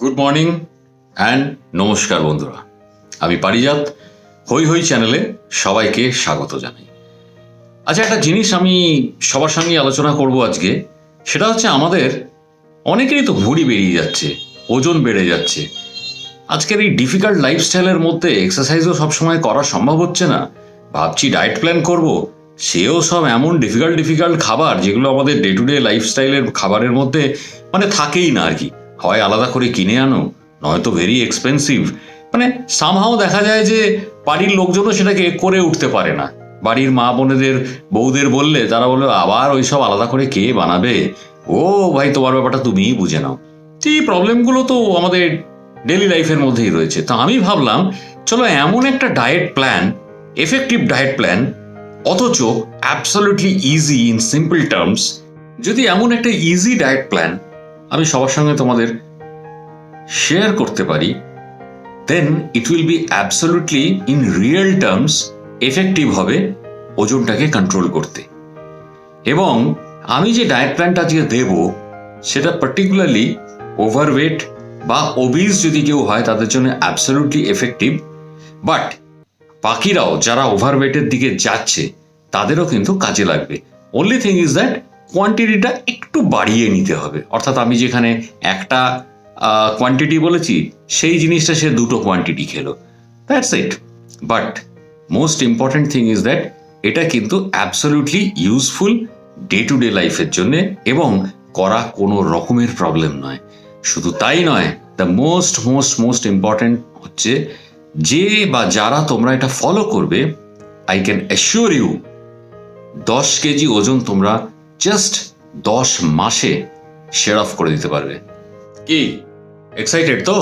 Good morning and নমস্কার বন্ধুরা, আমি পারিজাত হই হই চ্যানেলে সবাইকে স্বাগত জানাই। আচ্ছা, একটা জিনিস আমি সবার সঙ্গে আলোচনা করব আজকে, সেটা হচ্ছে আমাদের অনেকেরই তো ভুঁড়ি বেরিয়ে যাচ্ছে, ওজন বেড়ে যাচ্ছে। আজকের এই ডিফিকাল্ট লাইফস্টাইলের মধ্যে এক্সারসাইজও সবসময় করা সম্ভব হচ্ছে না। ভাবছি ডায়েট প্ল্যান করব, সেও সব এমন ডিফিকাল্ট খাবার যেগুলো আমাদের ডে টু ডে লাইফস্টাইলের খাবারের মধ্যে মানে থাকেই না আর কি। হয় আলাদা করে কিনে আনো, নয়তো ভেরি এক্সপেন্সিভ। মানে সামহাও দেখা যায় যে বাড়ির লোকজনও সেটাকে করে উঠতে পারে না। বাড়ির মা বোনেদের বউদের বললে তারা বললো আবার ওইসব আলাদা করে কে বানাবে, ও ভাই তোমার ব্যাপারটা তুমিই বুঝে নাও। এই প্রবলেমগুলো তো আমাদের ডেলি লাইফের মধ্যেই রয়েছে। তো আমি ভাবলাম চলো এমন একটা diet plan, effective diet plan, অথচ absolutely easy in simple terms, যদি এমন একটা ইজি ডায়েট প্ল্যান আমি সবার সঙ্গে তোমাদের শেয়ার করতে পারি, then it will be absolutely in real terms effective হবে ওজনটাকে কন্ট্রোল করতে। এবং আমি যে ডায়েট প্ল্যানটা আজকে দেব সেটা পার্টিকুলারলি ওভারওয়েট বা ওবিস যদি কেউ হয় তাদের জন্য অ্যাবসলিউটলি এফেক্টিভ, বাট বাকিরাও যারা ওভারওয়েটের দিকে যাচ্ছে তাদেরও কিন্তু কাজে লাগবে। অনলি থিং ইজ দ্যাট কোয়ান্টিটিটা একটু বাড়িয়ে নিতে হবে। অর্থাৎ আমি যেখানে একটা কোয়ান্টিটি বলেছি সেই জিনিসটা সে দুটো কোয়ান্টিটি খেলো, that's it. But most important thing is that এটা কিন্তু absolutely useful day to day লাইফের জন্য এবং করা কোনো রকমের প্রবলেম নয়। শুধু তাই নয়, দ্য মোস্ট ইম্পর্টেন্ট হচ্ছে যে বা যারা তোমরা এটা ফলো করবে, I can assure you 10 KG ওজন তোমরা জাস্ট 10 মাসে শেয়ার অফ করে দিতে পারবে। কি এক্সাইটেড তো?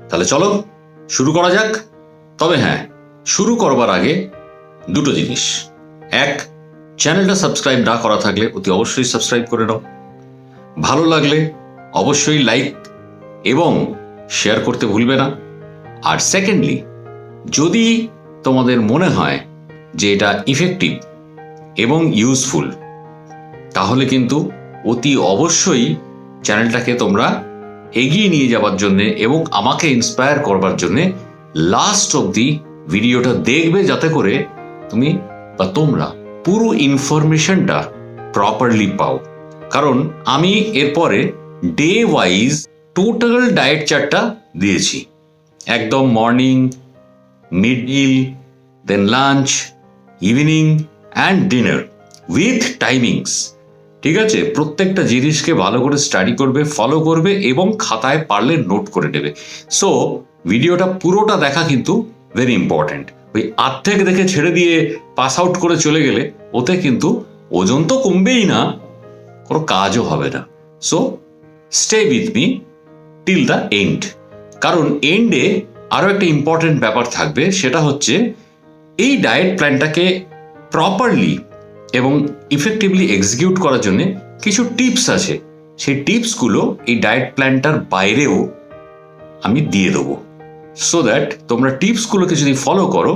তাহলে চলো শুরু করা যাক। তবে হ্যাঁ, শুরু করবার আগে দুটো জিনিস। এক, চ্যানেলটা সাবস্ক্রাইব না করা থাকলে অতি অবশ্যই সাবস্ক্রাইব করে নাও। ভালো লাগলে অবশ্যই লাইক এবং শেয়ার করতে ভুলবে না। আর সেকেন্ডলি, যদি তোমাদের মনে হয় যে এটা ইফেক্টিভ এবং ইউজফুল, তাহলে কিন্তু অতি অবশ্যই চ্যানেলটাকে তোমরা এগিয়ে নিয়ে যাবার জন্য এবং আমাকে ইন্সপায়ার করবার জন্য লাস্ট অবধি ভিডিওটা দেখবে, যাতে করে তুমি বা তোমরা পুরো ইনফরমেশনটা প্রপারলি পাও। কারণ আমি এরপরে ডে ওয়াইজ টোটাল ডায়েট চার্টটা দিয়েছি, একদম morning, middle, then lunch, evening and dinner with timings. ঠিক আছে, প্রত্যেকটা জিনিসকে ভালো করে স্টাডি করবে, ফলো করবে এবং খাতায় পারলে নোট করে নেবে। সো ভিডিওটা পুরোটা দেখা কিন্তু ভেরি ইম্পর্ট্যান্ট। ওই আর্ধেক দেখে ছেড়ে দিয়ে পাস আউট করে চলে গেলে ওতে কিন্তু ওজন তো কমবেই না, কোনো কাজও হবে না। So stay with me till the end. কারণ এন্ডে আরো একটা ইম্পর্টেন্ট ব্যাপার থাকবে, সেটা হচ্ছে এই ডায়েট প্ল্যানটাকে প্রপারলি এবং ইফেক্টিভলি এক্সিকিউট করার জন্য কিছু টিপস আছে। সেই টিপসগুলো এই ডায়েট প্ল্যানটার বাইরেও আমি দিয়ে দেবো, সো দ্যাট তোমরা টিপসগুলোকে যদি ফলো করো,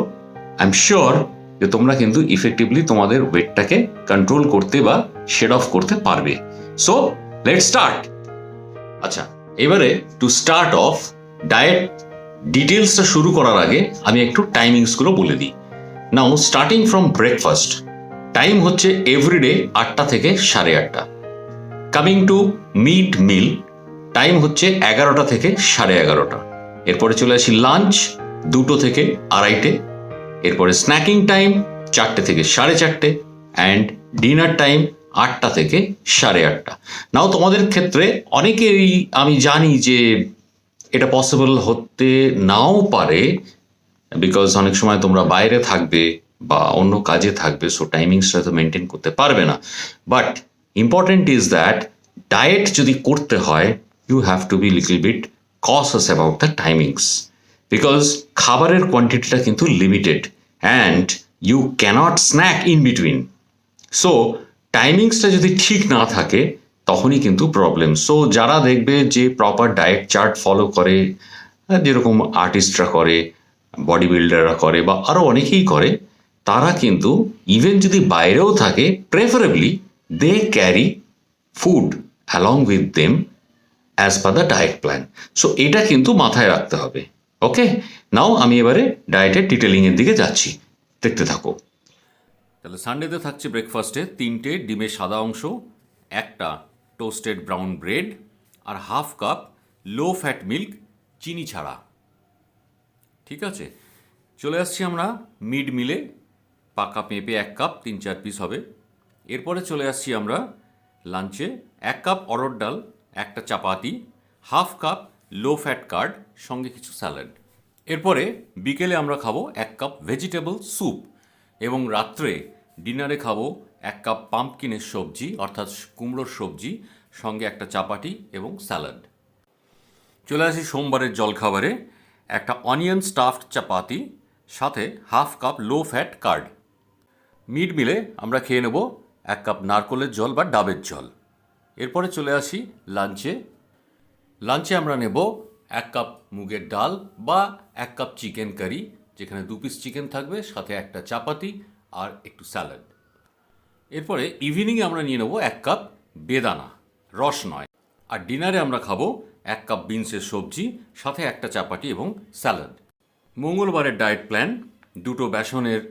আই এম শিওর যে তোমরা কিন্তু ইফেক্টিভলি তোমাদের ওয়েটটাকে কন্ট্রোল করতে বা শেড অফ করতে পারবে। So let's start. আচ্ছা, এবারে টু স্টার্ট অফ ডায়েট ডিটেলসটা শুরু করার আগে আমি একটু টাইমিংসগুলো বলে দিই। Now starting from breakfast, time হচ্ছে এভরিডে 8টা থেকে 8:30। Coming to mid meal, time হচ্ছে 11টা থেকে 11:30। এরপরে চলে আসি লাঞ্চ, 2টো থেকে 2:30। এরপরে স্ন্যাকিং টাইম 4টে থেকে 4:30 অ্যান্ড ডিনার টাইম 8টা থেকে 8:30। নাও তোমাদের ক্ষেত্রে অনেকেরই আমি জানি যে এটা পসিবল হতে নাও পারে, বিকজ অনেক সময় তোমরা বাইরে থাকবে বা অন্য কাজে থাকবে, সো টাইমিংসটা তো মেনটেন করতে পারবে না। But important is that diet যদি করতে হয়, you have to be little bit cautious about the timings, because খাবারের কোয়ান্টিটিটা কিন্তু limited and you can't snack in between. So টাইমিংসটা যদি ঠিক না থাকে তখনই কিন্তু প্রবলেম। সো যারা দেখবে যে প্রপার ডায়েট চার্ট ফলো করে, যেরকম আর্টিস্টরা করে, বডি বিল্ডাররা করে বা আরও অনেকেই করে, তারা কিন্তু ইভেন যদি বাইরেও থাকে, preferably they carry food along with them as per the diet plan. So এটা কিন্তু মাথায় রাখতে হবে। ওকে, নাও আমি এবারে ডায়েটের ডিটেলিংয়ের দিকে যাচ্ছি, দেখতে থাকো। তাহলে সানডেতে থাকছে ব্রেকফাস্টে 3টে ডিমের সাদা অংশ, একটা টোস্টেড ব্রাউন ব্রেড, আর half cup low fat milk চিনি ছাড়া। ঠিক আছে, চলে আসছি আমরা মিড মিলে। পাকা পেঁপে 1 কাপ, 3-4 পিস হবে। এরপরে চলে আসছি আমরা লাঞ্চে 1 কাপ অরহর ডাল, একটা চাপাতি, half cup low fat card, সঙ্গে কিছু স্যালাড। এরপরে বিকেলে আমরা খাবো 1 কাপ ভেজিটেবল স্যুপ, এবং রাত্রে ডিনারে খাবো 1 কাপ পাম্পকিনের সবজি অর্থাৎ কুমড়োর সবজি, সঙ্গে একটা চাপাটি এবং স্যালাড। চলে আসি সোমবারের জলখাবারে, একটা অনিয়ন স্টাফড চাপাতি, সাথে half cup low fat card. Mid মিলে আমরা খেয়ে নেব 1 কাপ নারকোলের জল বা ডাবের জল। এরপরে চলে আসি লাঞ্চে আমরা নেব 1 কাপ মুগের ডাল বা 1 কাপ চিকেন কারি, যেখানে 2 পিস চিকেন থাকবে, সাথে একটা চাপাতি আর একটু স্যালাড। এরপরে ইভিনিংয়ে আমরা নিয়ে নেব 1 কাপ বেদানা, রস নয়। আর ডিনারে আমরা খাবো 1 কাপ বিনসের সবজি, সাথে একটা চাপাটি এবং স্যালাড। মঙ্গলবারের ডায়েট প্ল্যান, 2টো বেসনের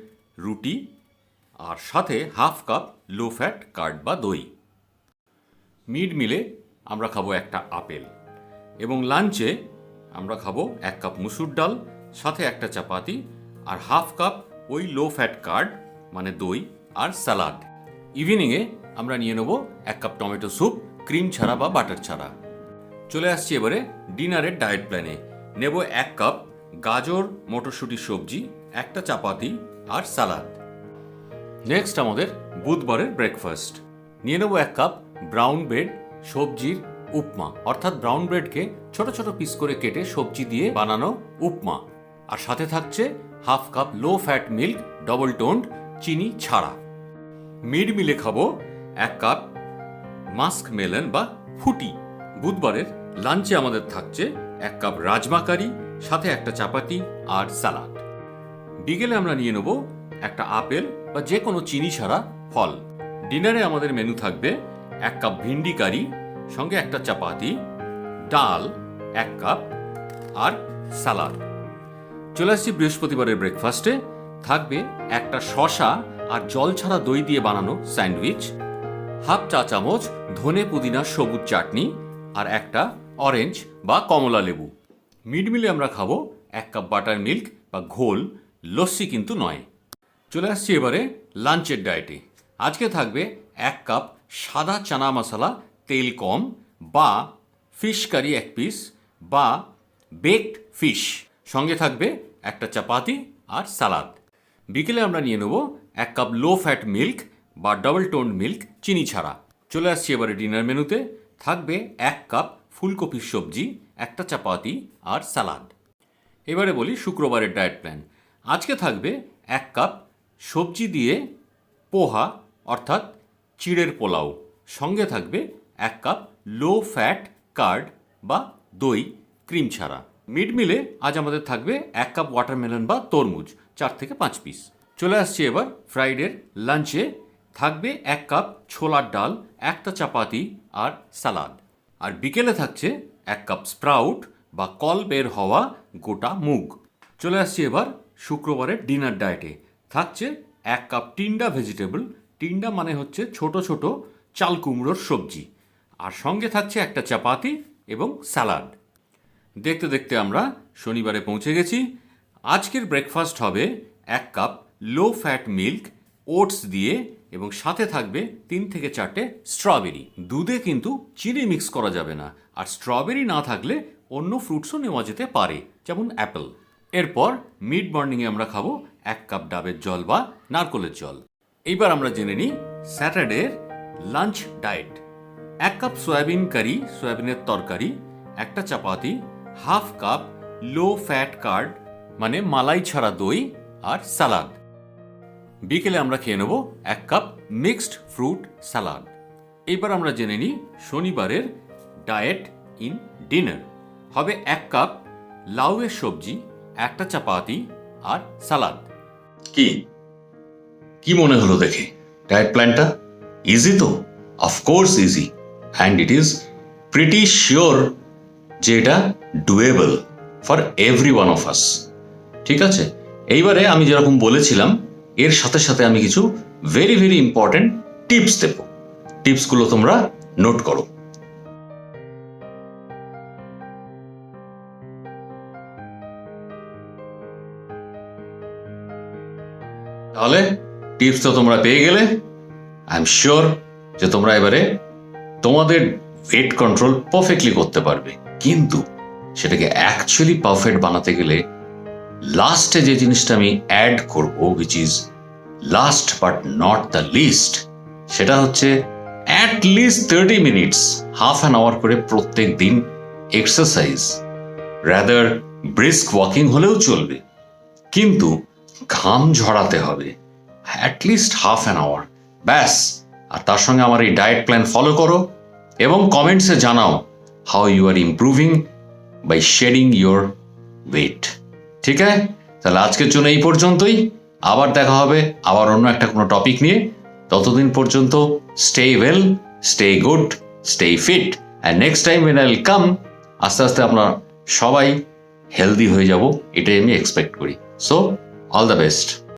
রুটি, আর সাথে half cup low fat card বা দই। মিড মিলে আমরা খাবো একটা আপেল, এবং লাঞ্চে আমরা খাবো 1 কাপ মুসুর ডাল, সাথে একটা চাপাতি, আর হাফ কাপ ওই লো ফ্যাট কার্ড মানে দই আর স্যালাড। ইভিনিংয়ে আমরা নিয়ে নেব 1 কাপ টমেটো স্যুপ, ক্রিম ছাড়া বা বাটার ছাড়া। চলে আসছি এবারে ডিনারের ডায়েট প্ল্যানে। নেব 1 কাপ গাজর মটরশুঁটি সবজি, একটা চাপাতি আর স্যালাড। নেক্সট আমাদের বুধবারের ব্রেকফাস্ট। নিয়ে নেব 1 কাপ ব্রাউন ব্রেড সবজির উপমা, অর্থাৎ ব্রাউন ব্রেডকে ছোট ছোট পিস করে কেটে সবজি দিয়ে বানানো উপমা, আর সাথে থাকছে half cup low fat milk double toned চিনি ছাড়া। মিড মিলে খাবো 1 কাপ মাস্ক মেলন বা ফুটি। বুধবারের লাঞ্চে আমাদের থাকছে 1 কাপ রাজমা কারি, সাথে একটা চাপাতি আর স্যালাড। বিকেলে আমরা নিয়ে নেব একটা আপেল বা যে কোনো চিনি ছাড়া ফল। ডিনারে আমাদের মেনু থাকবে 1 কাপ ভিন্ডি কারি, সঙ্গে একটা চাপাতি, ডাল 1 কাপ আর স্যালাড। চলে আসছি বৃহস্পতিবারের ব্রেকফাস্টে। থাকবে একটা শসা আর জল ছাড়া দই দিয়ে বানানো স্যান্ডউইচ, হাফ চা চামচ ধনে পুদিনা সবুজ চাটনি, আর একটা অরেঞ্জ বা কমলা লেবু। মিড মিলে আমরা খাবো 1 কাপ বাটার মিল্ক বা ঘোল, লস্যি কিন্তু নয়। চলে আসছি এবারে লাঞ্চের ডায়েটে। আজকে থাকবে 1 কাপ সাদা চানা মশলা তেল কম বা ফিশ কারি 1 পিস বা বেকড ফিশ, সঙ্গে থাকবে একটা চাপাতি আর স্যালাড। বিকেলে আমরা নিয়ে নেব 1 কাপ লো ফ্যাট মিল্ক বা ডবল টোন্ড মিল্ক চিনি ছাড়া। চলে আসছি এবারে ডিনার মেনুতে। থাকবে 1 কাপ ফুলকপির সবজি, একটা চাপাতি আর স্যালাড। এবারে বলি শুক্রবারের ডায়েট প্ল্যান। আজকে থাকবে 1 কাপ সবজি দিয়ে পোহা অর্থাৎ চিড়ের পোলাও, সঙ্গে থাকবে 1 কাপ লো ফ্যাট কার্ড বা দই ক্রিম ছাড়া। মিড মিলে আজ আমাদের থাকবে 1 কাপ ওয়াটারমেলন বা তরমুজ, 4 থেকে 5 পিস। চলে আসছি এবার ফ্রাইডের লাঞ্চে। থাকবে 1 কাপ ছোলার ডাল, একটা চাপাতি আর স্যালাড। আর বিকেলে থাকছে 1 কাপ স্প্রাউট বা কল বের হওয়া গোটা মুগ। চলে আসছি এবার শুক্রবারের ডিনার ডায়েটে। থাকছে 1 কাপ টিন্ডা ভেজিটেবল, টিন্ডা মানে হচ্ছে ছোট ছোট চাল কুমড়োর সবজি, আর সঙ্গে থাকছে একটা চাপাতি এবং স্যালাড। দেখতে দেখতে আমরা শনিবারে পৌঁছে গেছি। আজকের ব্রেকফাস্ট হবে 1 cup low fat milk oats দিয়ে, এবং সাথে থাকবে 3 থেকে 4টে স্ট্রবেরি। দুধে কিন্তু চিনি মিক্স করা যাবে না, আর স্ট্রবেরি না থাকলে অন্য ফ্রুটসও নেওয়া যেতে পারে, যেমন অ্যাপেল। এরপর মিড মর্নিংয়ে আমরা খাবো 1 কাপ ডাবের জল বা নারকোলের জল। এইবার আমরা জেনে নিই স্যাটারডের লাঞ্চ ডায়েট। 1 কাপ সয়াবিন কারি, সয়াবিনের তরকারি, একটা চাপাতি, half cup low fat card মানে মালাই ছাড়া দই আর স্যালাড। বিকেলে আমরা খেয়ে নেব 1 কাপ মিক্সড ফ্রুট স্যালাড। এইবার আমরা জেনে নিই শনিবারের ডায়েট ইন ডিনার। হবে 1 কাপ লাউয়ের সবজি, একটা চাপাতি আর স্যালাড। কি মনে হলো দেখে ডায়েট প্ল্যানটা? ইজি তো? Of course easy, and it is pretty sure যে এটা doable for every one of us. ঠিক আছে, এইবারে আমি যেরকম বলেছিলাম এর সাথে সাথে আমি কিছু ভেরি ভেরি ইম্পর্টেন্ট টিপস দেব। টিপসগুলো তোমরা নোট করো। তাহলে টিপস তো তোমরা পেয়ে গেলে। আই এম শিওর যে তোমরা এবারে তোমাদের ওয়েট কন্ট্রোল পারফেক্টলি করতে পারবে। কিন্তু সেটাকে অ্যাকচুয়ালি পারফেক্ট বানাতে গেলে লাস্টে যে জিনিসটা আমি অ্যাড করব, which is last but not the list, সেটা হচ্ছে at least 30 minutes, half an hour করে প্রত্যেক দিন এক্সারসাইজ, রাদার ব্রিস্ক ওয়াকিং হলেও চলবে, কিন্তু ঘাম ঝরাতে হবে অ্যাটলিস্ট হাফ অ্যান আওয়ার, ব্যাস। আর তার সঙ্গে আমার এই ডায়েট প্ল্যান ফলো করো এবং কমেন্টসে জানাও how you are improving by shedding your weight. ঠিক আছে, তাহলে আজকের জন্য এই পর্যন্তই। আবার দেখা হবে আবার অন্য একটা কোনো টপিক নিয়ে। ততদিন পর্যন্ত stay well, stay good, stay fit, and next time when I will come, আস্তে আস্তে আমরা সবাই হেলদি হয়ে যাব, এটাই আমি এক্সপেক্ট করি। So all the best.